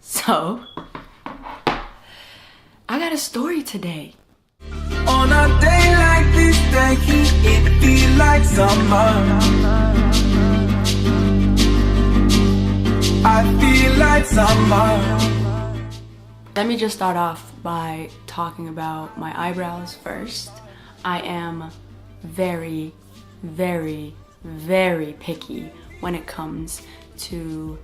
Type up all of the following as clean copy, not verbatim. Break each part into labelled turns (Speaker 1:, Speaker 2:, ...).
Speaker 1: So, I got a story today.
Speaker 2: On a day like this, the heat, it feel like summer. I feel like summer.
Speaker 1: Let me just start off by talking about my eyebrows first. I am very, very, very picky when it comes to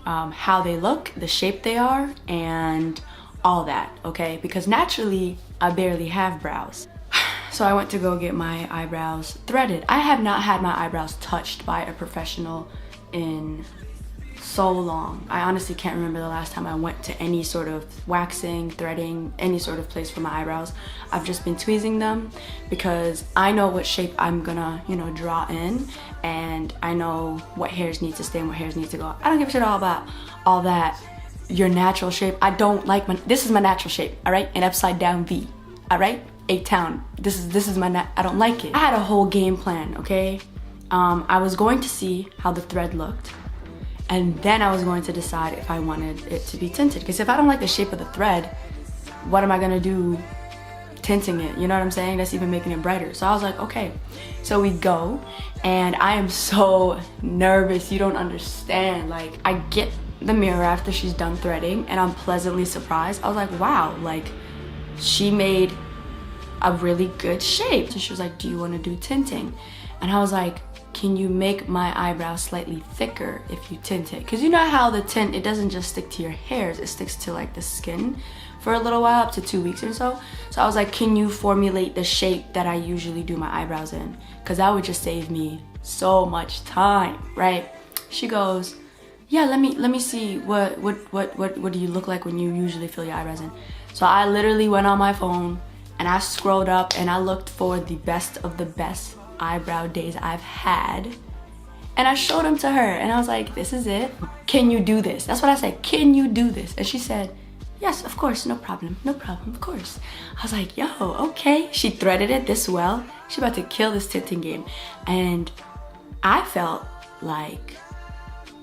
Speaker 1: how they look, the shape they are, and all that, okay? Because naturally, I barely have brows. So I went to go get my eyebrows threaded. I have not had my eyebrows touched by a professional in so long. I honestly can't remember the last time I went to any sort of waxing, threading, any sort of place for my eyebrows. I've just been tweezing them because I know what shape I'm gonna, you know, draw in, and I know what hairs need to stay and what hairs need to go. I don't give a shit all about all that, your natural shape. I don't like this is my natural shape, all right? An upside down V, all right? A-town, this is my, I don't like it. I had a whole game plan, okay? I was going to see how the thread looked, and then I was going to decide if I wanted it to be tinted. Because if I don't like the shape of the thread, what am I gonna do tinting it? You know what I'm saying? That's even making it brighter. So I was like, okay. So we go, and I am so nervous. You don't understand. Like, I get the mirror after she's done threading, and I'm pleasantly surprised. I was like, wow, like, she made a really good shape. So she was like, do you wanna do tinting? And I was like, can you make my eyebrows slightly thicker if you tint it? Because you know how the tint, it doesn't just stick to your hairs, it sticks to like the skin for a little while, up to 2 weeks or so. So I was like, can you formulate the shape that I usually do my eyebrows in? Because that would just save me so much time, right? She goes, yeah, let me see what do you look like when you usually fill your eyebrows in? So I literally went on my phone and I scrolled up and I looked for the best of the best eyebrow days I've had, and I showed them to her, and I was like, this is it. Can you do this? That's what I said. Can you do this? And she said, yes, of course, no problem, of course. I was like, yo, okay. She threaded it this well. She about to kill this tinting game. And I felt like,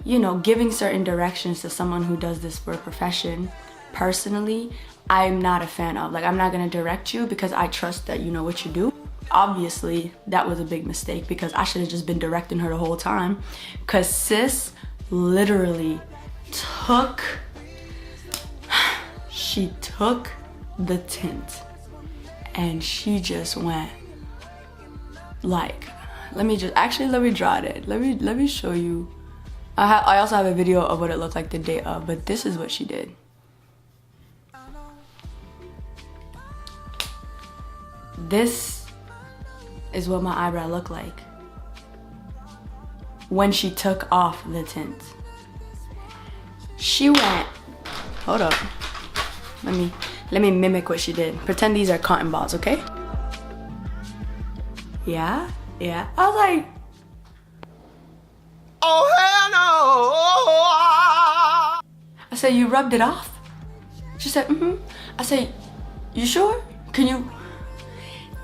Speaker 1: you know, giving certain directions to someone who does this for a profession, personally, I'm not a fan of. Like, I'm not gonna direct you because I trust that you know what you do. Obviously, that was a big mistake because I should have just been directing her the whole time, because sis literally she took the tint and she just went like, let me draw it. Let me show you. I also have a video of what it looked like the day of, but this is what she did. This is what my eyebrow looked like when she took off the tint. She went, hold up, let me mimic what she did. Pretend these are cotton balls, okay? Yeah. I was like,
Speaker 2: Oh hell no!
Speaker 1: I said, you rubbed it off? She said, mm-hmm. I said, you sure? Can you?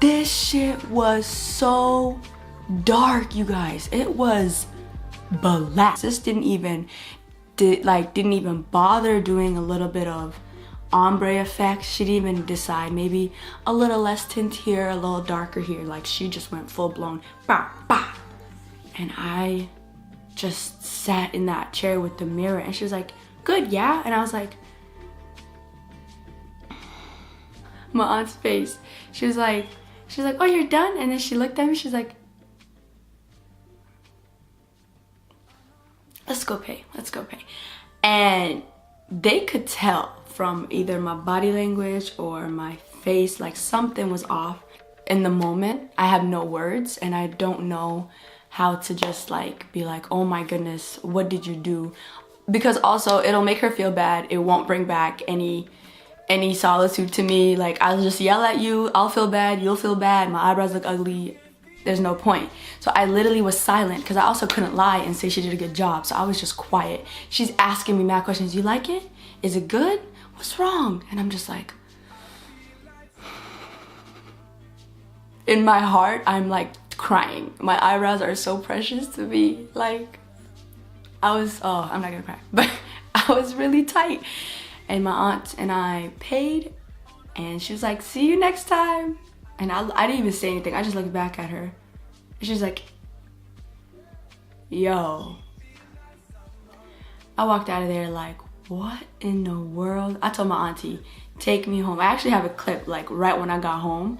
Speaker 1: This shit was so dark, you guys. It was black. This didn't even bother doing a little bit of ombre effect. She didn't even decide maybe a little less tint here, a little darker here. Like, she just went full blown, bah, bah. And I just sat in that chair with the mirror, and she was like, good, yeah? And I was like, my aunt's face. She was like, oh, you're done? And then she looked at me, she's like, let's go pay. And they could tell from either my body language or my face, like something was off. In the moment, I have no words, and I don't know how to just like be like, oh my goodness, what did you do? Because also it'll make her feel bad. It won't bring back any solitude to me. Like, I'll just yell at you, I'll feel bad, you'll feel bad, my eyebrows look ugly, there's no point. So I literally was silent because I also couldn't lie and say she did a good job. So I was just quiet. She's asking me mad questions. You like it? Is it good? What's wrong? And I'm just like, in my heart, I'm like crying. My eyebrows are so precious to me. Like, I'm not gonna cry, but I was really tight. and my aunt and I paid, and she was like, see you next time. And I didn't even say anything. I just looked back at her. And she was like, yo. I walked out of there like, what in the world? I told my auntie, take me home. I actually have a clip like right when I got home.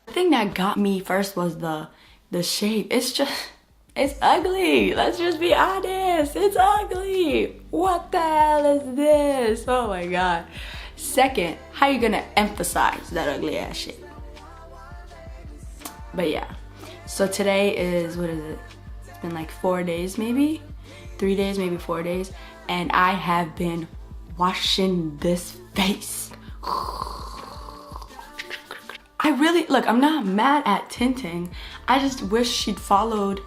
Speaker 1: The thing that got me first was the shape. It's ugly. Let's just be honest. It's ugly. What the hell is this? Oh my god. Second, how you gonna emphasize that ugly ass shit? But yeah. So today is, what is it? It's been like 4 days maybe? 3 days, maybe 4 days. And I have been washing this face. Look, I'm not mad at tinting. I just wish she'd followed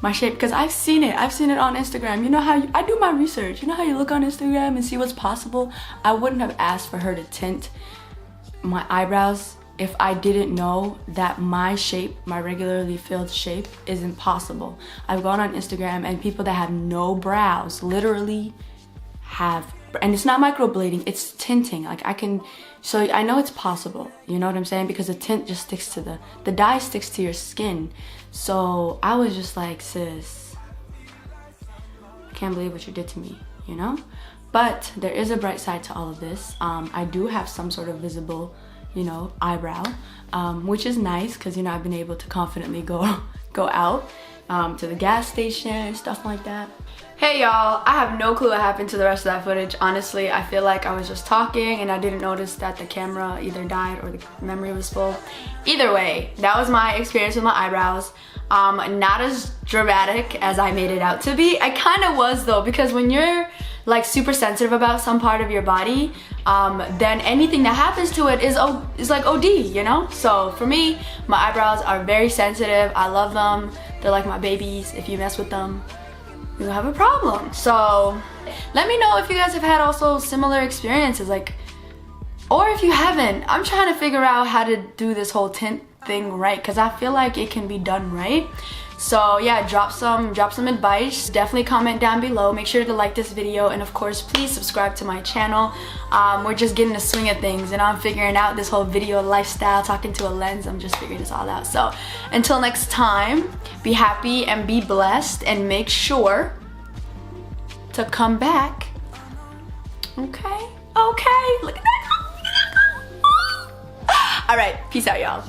Speaker 1: my shape, because I've seen it on Instagram. You know how I do my research. You know how you look on Instagram and see what's possible? I wouldn't have asked for her to tint my eyebrows if I didn't know that my shape, my regularly filled shape, isn't possible. I've gone on Instagram and people that have no brows literally have, and it's not microblading, it's tinting. Like so I know it's possible, you know what I'm saying? Because the tint just sticks to the dye sticks to your skin. So I was just like, sis, I can't believe what you did to me, you know? But there is a bright side to all of this. I do have some sort of visible, you know, eyebrow, which is nice because, you know, I've been able to confidently go out to the gas station, stuff like that. Hey y'all, I have no clue what happened to the rest of that footage. Honestly, I feel like I was just talking and I didn't notice that the camera either died or the memory was full. Either way, that was my experience with my eyebrows. Not as dramatic as I made it out to be. I kind of was though, because when you're like super sensitive about some part of your body, then anything that happens to it is like OD, you know? So for me, my eyebrows are very sensitive. I love them. They're like my babies. If you mess with them, you have a problem. So let me know if you guys have had also similar experiences, like, or if you haven't. I'm trying to figure out how to do this whole tint thing right, because I feel like it can be done right. So yeah, drop some advice. Definitely comment down below. Make sure to like this video, and of course please subscribe to my channel. We're just getting the swing of things, and I'm figuring out this whole video lifestyle, talking to a lens. I'm just figuring this all out. So until next time, be happy and be blessed, and make sure to come back. Okay, look at that. All right, peace out, y'all.